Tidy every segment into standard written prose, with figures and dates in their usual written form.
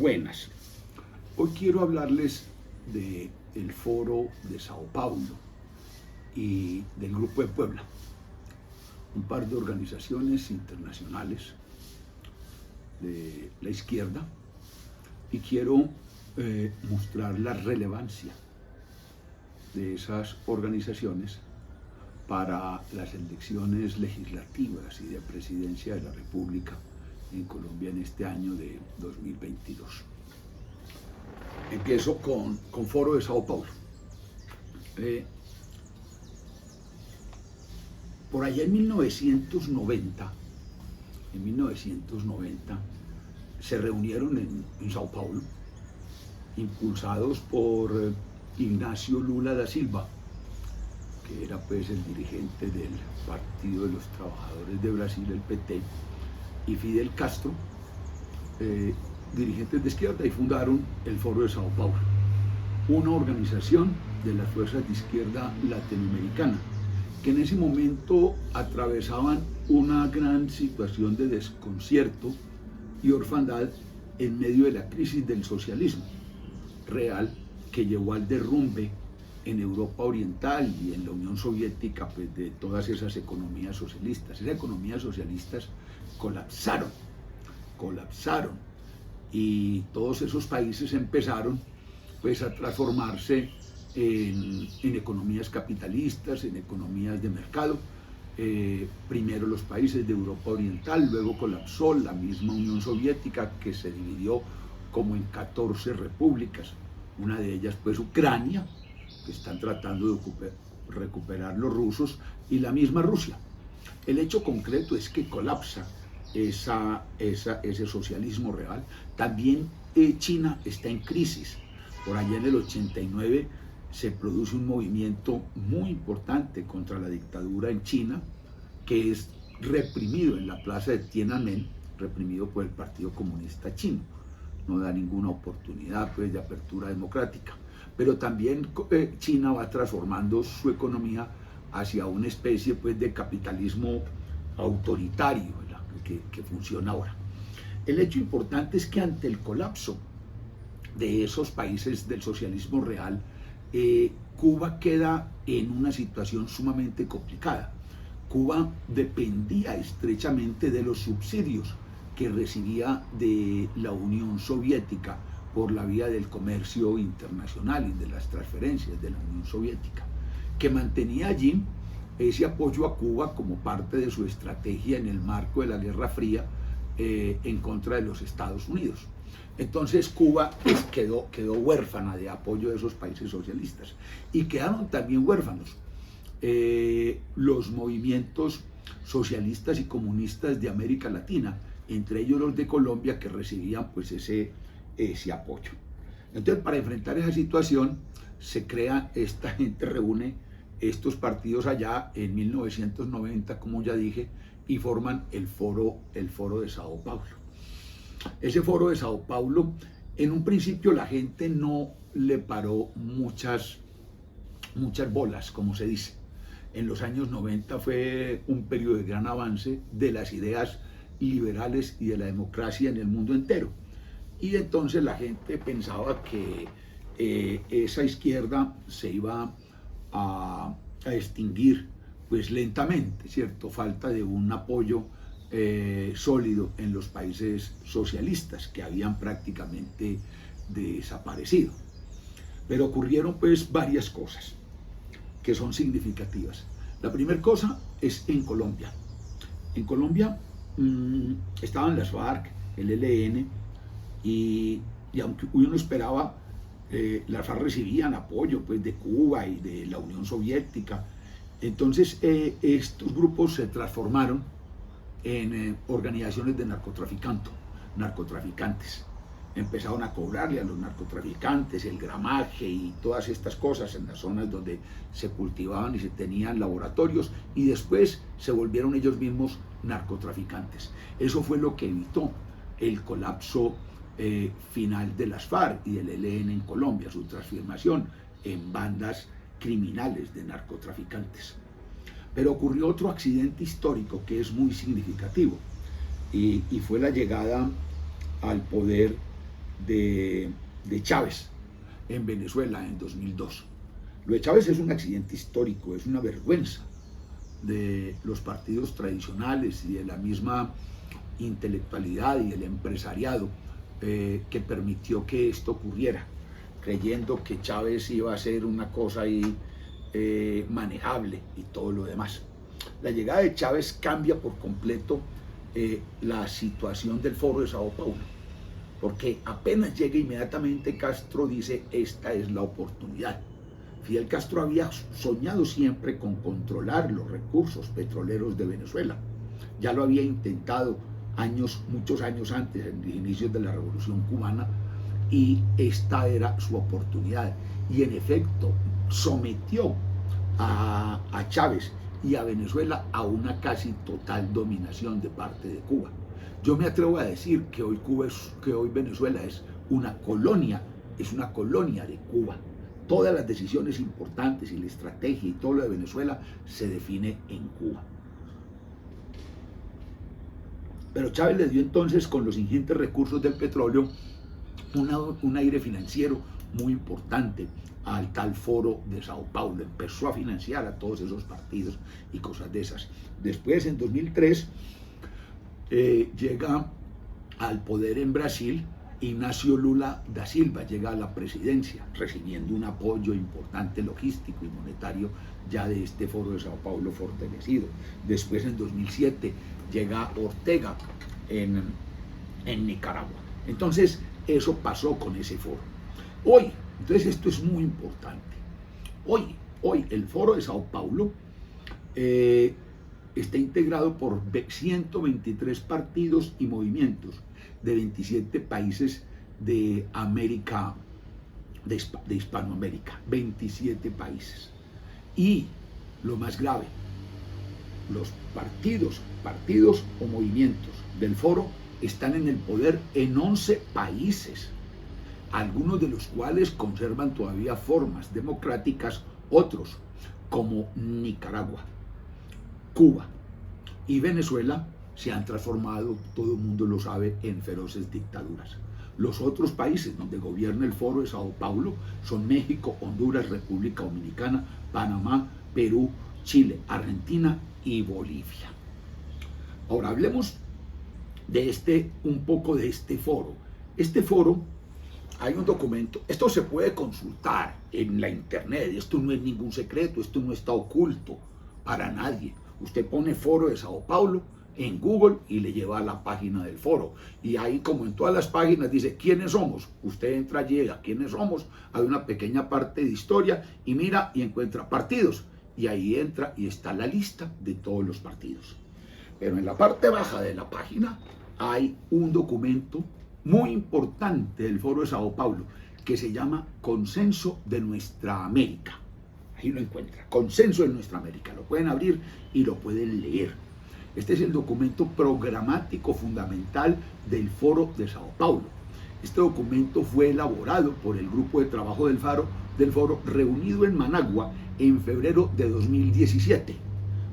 buenas. Hoy quiero hablarles del Foro de Sao Paulo y del Grupo de Puebla, un par de organizaciones internacionales de la izquierda, y quiero mostrar la relevancia de esas organizaciones para las elecciones legislativas y de presidencia de la República en Colombia en este año de 2022. Empiezo con Foro de Sao Paulo. Por allá en 1990 se reunieron en Sao Paulo, impulsados por Ignacio Lula da Silva, que era pues el dirigente del Partido de los Trabajadores de Brasil, el PT, y Fidel Castro, dirigentes de izquierda, y fundaron el Foro de Sao Paulo, una organización de las fuerzas de izquierda latinoamericana, que en ese momento atravesaban una gran situación de desconcierto y orfandad en medio de la crisis del socialismo real, que llevó al derrumbe en Europa Oriental y en la Unión Soviética, pues, de todas esas economías socialistas. Esas economías socialistas colapsaron, y todos esos países empezaron pues a transformarse en economías capitalistas, en economías de mercado. Primero los países de Europa Oriental, luego colapsó la misma Unión Soviética, que se dividió como en 14 repúblicas, una de ellas pues Ucrania, que están tratando de recuperar los rusos, y la misma Rusia. El hecho concreto es que colapsa ese socialismo real. También China está en crisis. Por allá en el 89 se produce un movimiento muy importante contra la dictadura en China, que es reprimido en la plaza de Tiananmen, reprimido por el Partido Comunista Chino. No da ninguna oportunidad pues de apertura democrática. Pero también China va transformando su economía hacia una especie pues de capitalismo autoritario, ¿verdad?, que funciona ahora. El hecho importante es que ante el colapso de esos países del socialismo real, Cuba queda en una situación sumamente complicada. Cuba dependía estrechamente de los subsidios que recibía de la Unión Soviética por la vía del comercio internacional y de las transferencias de la Unión Soviética, que mantenía allí ese apoyo a Cuba como parte de su estrategia en el marco de la Guerra Fría en contra de los Estados Unidos. Entonces Cuba quedó huérfana de apoyo de esos países socialistas, y quedaron también huérfanos los movimientos socialistas y comunistas de América Latina, entre ellos los de Colombia, que recibían pues ese apoyo. Entonces, para enfrentar esa situación, esta gente reúne estos partidos allá en 1990, como ya dije, y forman el Foro de Sao Paulo. Ese Foro de Sao Paulo, en un principio la gente no le paró muchas bolas, como se dice. En los años 90 fue un periodo de gran avance de las ideas liberales y de la democracia en el mundo entero. Y entonces la gente pensaba que esa izquierda se iba a extinguir pues lentamente, ¿cierto? Falta de un apoyo sólido en los países socialistas, que habían prácticamente desaparecido. Pero ocurrieron pues varias cosas que son significativas. La primera cosa es en Colombia. En Colombia estaban las FARC, el ELN, y aunque uno esperaba, las FARC recibían apoyo pues de Cuba y de la Unión Soviética. Entonces estos grupos se transformaron en organizaciones de narcotraficantes. Empezaron a cobrarle a los narcotraficantes el gramaje y todas estas cosas en las zonas donde se cultivaban y se tenían laboratorios, y después se volvieron ellos mismos narcotraficantes. Eso fue lo que evitó el colapso final de las FARC y del ELN en Colombia, su transformación en bandas criminales de narcotraficantes. Pero ocurrió otro accidente histórico que es muy significativo, y fue la llegada al poder de Chávez en Venezuela en 2002. Lo de Chávez es un accidente histórico, es una vergüenza de los partidos tradicionales y de la misma intelectualidad y el empresariado que permitió que esto ocurriera, creyendo que Chávez iba a ser una cosa ahí manejable y todo lo demás. La llegada de Chávez cambia por completo la situación del Foro de Sao Paulo, porque apenas llega inmediatamente Castro dice, esta es la oportunidad. Fidel Castro había soñado siempre con controlar los recursos petroleros de Venezuela. Ya lo había intentado muchos años antes, en los inicios de la Revolución Cubana, y esta era su oportunidad. Y en efecto, sometió a Chávez y a Venezuela a una casi total dominación de parte de Cuba. Yo me atrevo a decir que hoy Venezuela es una colonia de Cuba. Todas las decisiones importantes y la estrategia y todo lo de Venezuela se define en Cuba. Pero Chávez le dio entonces, con los ingentes recursos del petróleo, un aire financiero muy importante al tal Foro de Sao Paulo. Empezó a financiar a todos esos partidos y cosas de esas. Después, en 2003, llega al poder en Brasil Ignacio Lula da Silva, llega a la presidencia, recibiendo un apoyo importante logístico y monetario ya de este Foro de Sao Paulo fortalecido. Después, en 2007, llega Ortega en Nicaragua. Entonces, eso pasó con ese foro. Hoy, entonces esto es muy importante, hoy el Foro de Sao Paulo está integrado por 123 partidos y movimientos de 27 países de América, de Hispanoamérica, 27 países. Y lo más grave, los partidos o movimientos del foro están en el poder en 11 países, algunos de los cuales conservan todavía formas democráticas, otros, como Nicaragua, Cuba y Venezuela, se han transformado, todo el mundo lo sabe, en feroces dictaduras. Los otros países donde gobierna el Foro de Sao Paulo son México, Honduras, República Dominicana, Panamá, Perú, Chile, Argentina y Bolivia. Ahora hablemos de un poco de este foro. Este foro, hay un documento, esto se puede consultar en la internet, esto no es ningún secreto, esto no está oculto para nadie. Usted pone Foro de Sao Paulo en Google y le lleva a la página del foro. Y ahí, como en todas las páginas, dice ¿quiénes somos? Usted entra, llega, ¿quiénes somos? Hay una pequeña parte de historia y mira y encuentra partidos. Y ahí entra y está la lista de todos los partidos. Pero en la parte baja de la página hay un documento muy importante del Foro de Sao Paulo que se llama Consenso de Nuestra América. Ahí lo encuentra, Consenso de Nuestra América. Lo pueden abrir y lo pueden leer. Este es el documento programático fundamental del Foro de Sao Paulo. Este documento fue elaborado por el grupo de trabajo del foro reunido en Managua en febrero de 2017.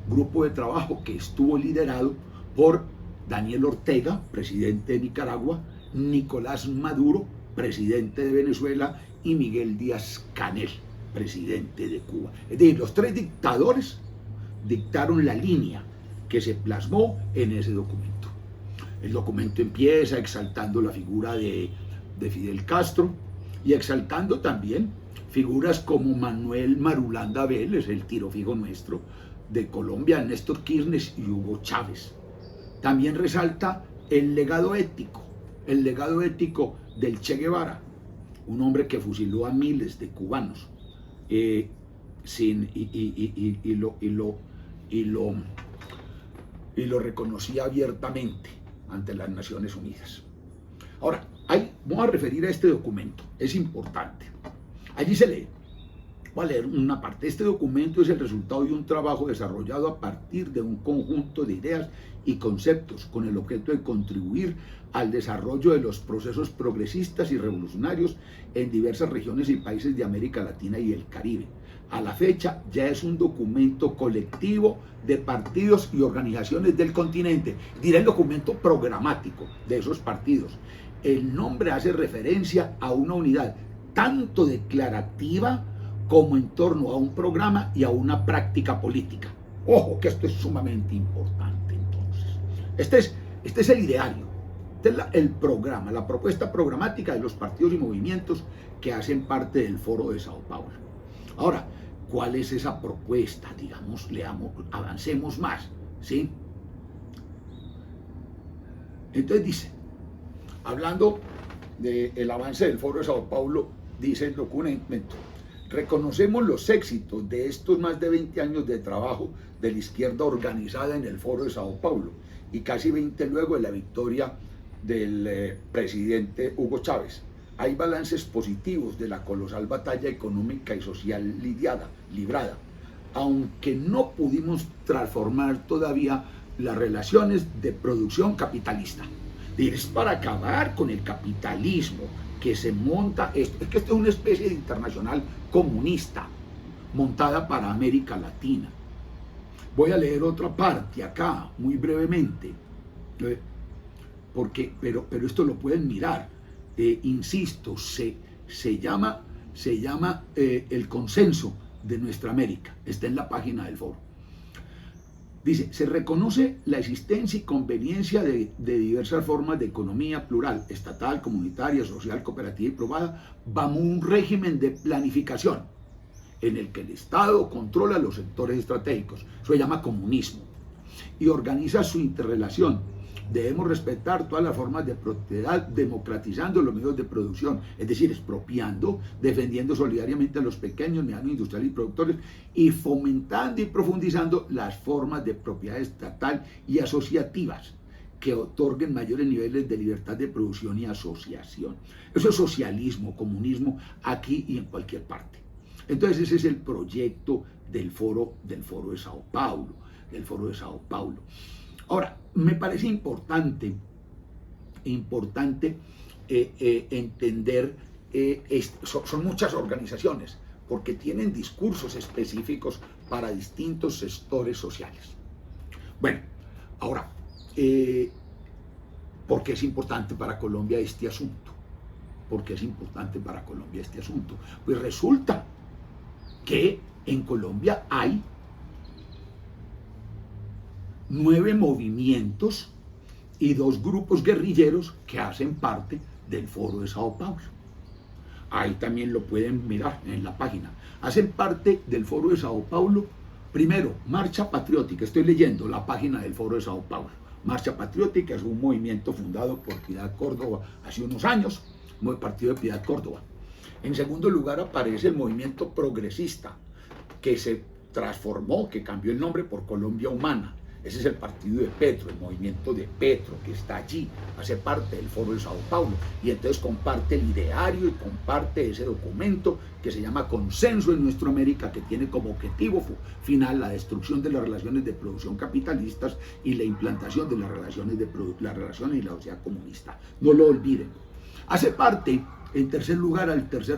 Grupo de trabajo que estuvo liderado por Daniel Ortega, presidente de Nicaragua, Nicolás Maduro, presidente de Venezuela, y Miguel Díaz-Canel, presidente de Cuba. Es decir, los tres dictadores dictaron la línea que se plasmó en ese documento. El documento empieza exaltando la figura de Fidel Castro y exaltando también figuras como Manuel Marulanda Vélez, el tiro fijo nuestro de Colombia, Néstor Kirchner y Hugo Chávez. También resalta el legado ético del Che Guevara, un hombre que fusiló a miles de cubanos y lo reconocía abiertamente ante las Naciones Unidas. Ahora, vamos a referir a este documento, es importante. Allí se lee, voy a leer una parte. Este documento es el resultado de un trabajo desarrollado a partir de un conjunto de ideas y conceptos con el objeto de contribuir al desarrollo de los procesos progresistas y revolucionarios en diversas regiones y países de América Latina y el Caribe. A la fecha ya es un documento colectivo de partidos y organizaciones del continente, diré el documento programático de esos partidos, el nombre hace referencia a una unidad tanto declarativa como en torno a un programa y a una práctica política. Ojo, que esto es sumamente importante entonces. Este es el ideario, este es el programa, la propuesta programática de los partidos y movimientos que hacen parte del Foro de Sao Paulo. Ahora, ¿cuál es esa propuesta? Digamos, avancemos más, ¿sí? Entonces dice, hablando del avance del Foro de Sao Paulo, dice el documento: reconocemos los éxitos de estos más de 20 años de trabajo de la izquierda organizada en el Foro de Sao Paulo y casi 20 luego de la victoria del presidente Hugo Chávez. Hay balances positivos de la colosal batalla económica y social librada, aunque no pudimos transformar todavía las relaciones de producción capitalista. Es para acabar con el capitalismo que se monta, es que esto es una especie de internacional comunista montada para América Latina. Voy a leer otra parte acá, muy brevemente, pero esto lo pueden mirar. Insisto, se llama el consenso de nuestra América, está en la página del foro. Dice, se reconoce la existencia y conveniencia de diversas formas de economía plural, estatal, comunitaria, social, cooperativa y privada, bajo un régimen de planificación en el que el Estado controla los sectores estratégicos, eso se llama comunismo, y organiza su interrelación. Debemos respetar todas las formas de propiedad, democratizando los medios de producción, es decir, expropiando, defendiendo solidariamente a los pequeños, medianos, industriales y productores, y fomentando y profundizando las formas de propiedad estatal y asociativas que otorguen mayores niveles de libertad de producción y asociación. Eso es socialismo, comunismo, aquí y en cualquier parte. Entonces ese es el proyecto del foro de Sao Paulo, Ahora, me parece importante entender, son muchas organizaciones, porque tienen discursos específicos para distintos sectores sociales. Bueno, ahora, ¿por qué es importante para Colombia este asunto? ¿Por qué es importante para Colombia este asunto? Pues resulta que en Colombia hay 9 movimientos y 2 grupos guerrilleros que hacen parte del Foro de Sao Paulo. Ahí también lo pueden mirar en la página. Hacen parte del Foro de Sao Paulo, primero, Marcha Patriótica. Estoy leyendo la página del Foro de Sao Paulo. Marcha Patriótica es un movimiento fundado por Piedad Córdoba hace unos años, el Partido de Piedad Córdoba. En segundo lugar aparece el movimiento progresista, que se transformó, que cambió el nombre por Colombia Humana. Ese es el partido de Petro, el movimiento de Petro, que está allí, hace parte del Foro de Sao Paulo, y entonces comparte el ideario y comparte ese documento que se llama Consenso en Nuestra América, que tiene como objetivo final la destrucción de las relaciones de producción capitalistas y la implantación de las relaciones y la sociedad comunista. No lo olviden. Hace parte, en tercer lugar,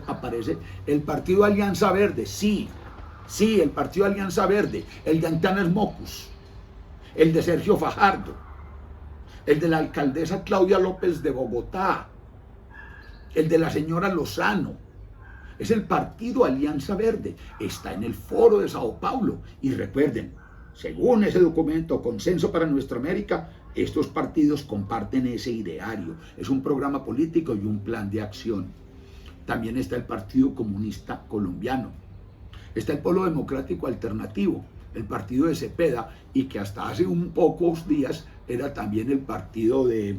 aparece el Partido Alianza Verde, sí, el Partido Alianza Verde, el de Antanas Mocus, el de Sergio Fajardo, el de la alcaldesa Claudia López de Bogotá, el de la señora Lozano. Es el Partido Alianza Verde, está en el Foro de Sao Paulo. Y recuerden, según ese documento, Consenso para Nuestra América, estos partidos comparten ese ideario. Es un programa político y un plan de acción. También está el Partido Comunista Colombiano. Está el Polo Democrático Alternativo, el partido de Cepeda, y que hasta hace un pocos días era también el partido de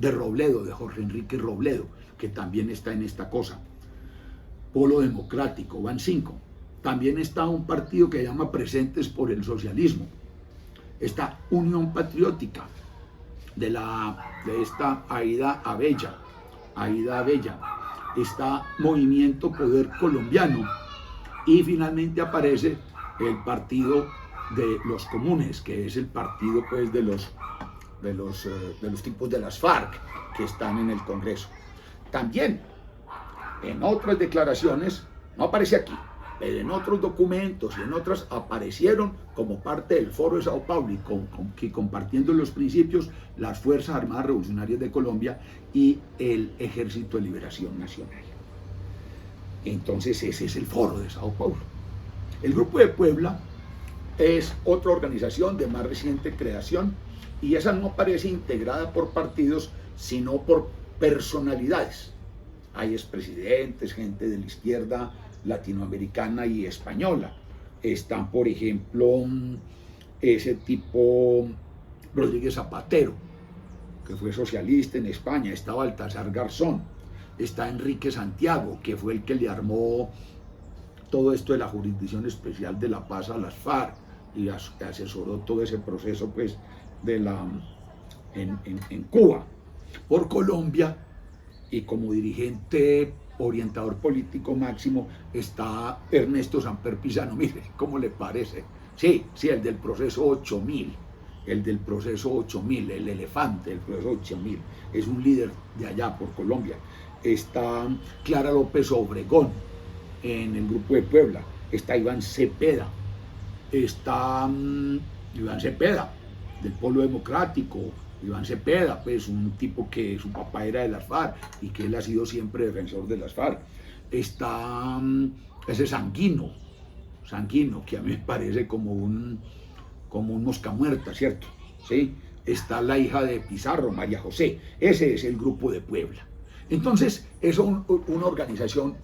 Robledo, de Jorge Enrique Robledo, que también está en esta cosa. Polo Democrático, van 5. También está un partido que se llama Presentes por el Socialismo. Está Unión Patriótica, de esta Aida Abella. Está Movimiento Poder Colombiano, y finalmente aparece el Partido de los Comunes, que es el partido pues de los tipos de las FARC que están en el Congreso. También en otras declaraciones, no aparece aquí, pero en otros documentos y en otras aparecieron como parte del Foro de Sao Paulo y compartiendo los principios las Fuerzas Armadas Revolucionarias de Colombia y el Ejército de Liberación Nacional. Entonces ese es el Foro de Sao Paulo. El Grupo de Puebla es otra organización de más reciente creación y esa no aparece integrada por partidos, sino por personalidades. Hay expresidentes, gente de la izquierda latinoamericana y española. Están, por ejemplo, ese tipo Rodríguez Zapatero, que fue socialista en España. Está Baltasar Garzón. Está Enrique Santiago, que fue el que le armó todo esto de la Jurisdicción Especial de la Paz a las FARC y asesoró todo ese proceso pues, en Cuba. Por Colombia, y como dirigente orientador político máximo, está Ernesto Samper Pizano. Mire, ¿cómo le parece? Sí, el del proceso 8000, el del proceso 8000, el elefante del proceso 8000, es un líder de allá por Colombia. Está Clara López Obregón en el Grupo de Puebla, está Iván Cepeda, está Iván Cepeda del Polo Democrático. Iván Cepeda, pues un tipo que su papá era de las FARC y que él ha sido siempre defensor de las FARC. Está ese Sanguino, que a mí me parece como un mosca muerta, ¿cierto? ¿Sí? Está la hija de Pizarro, María José. Ese es el Grupo de Puebla. Entonces, es una organización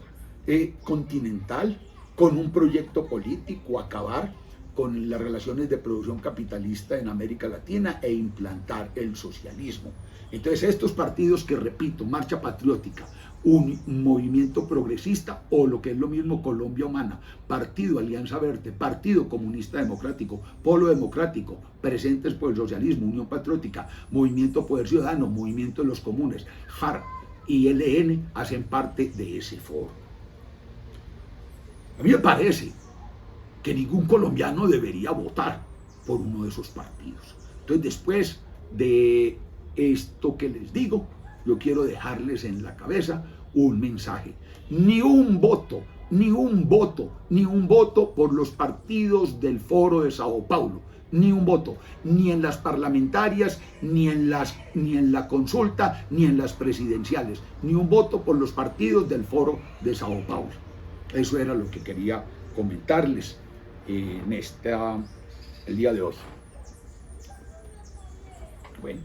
continental con un proyecto político, acabar con las relaciones de producción capitalista en América Latina e implantar el socialismo. Entonces estos partidos que, repito, Marcha Patriótica, un movimiento progresista o lo que es lo mismo Colombia Humana, Partido Alianza Verde, Partido Comunista Democrático, Polo Democrático, Presentes por el Socialismo, Unión Patriótica, Movimiento Poder Ciudadano, Movimiento de los Comunes, FARC y ELN hacen parte de ese foro. A mí me parece que ningún colombiano debería votar por uno de esos partidos. Entonces, después de esto que les digo, yo quiero dejarles en la cabeza un mensaje. Ni un voto por los partidos del Foro de Sao Paulo. Ni un voto, ni en las parlamentarias, ni en la consulta, ni en las presidenciales. Ni un voto por los partidos del Foro de Sao Paulo. Eso era lo que quería comentarles el día de hoy. Bueno.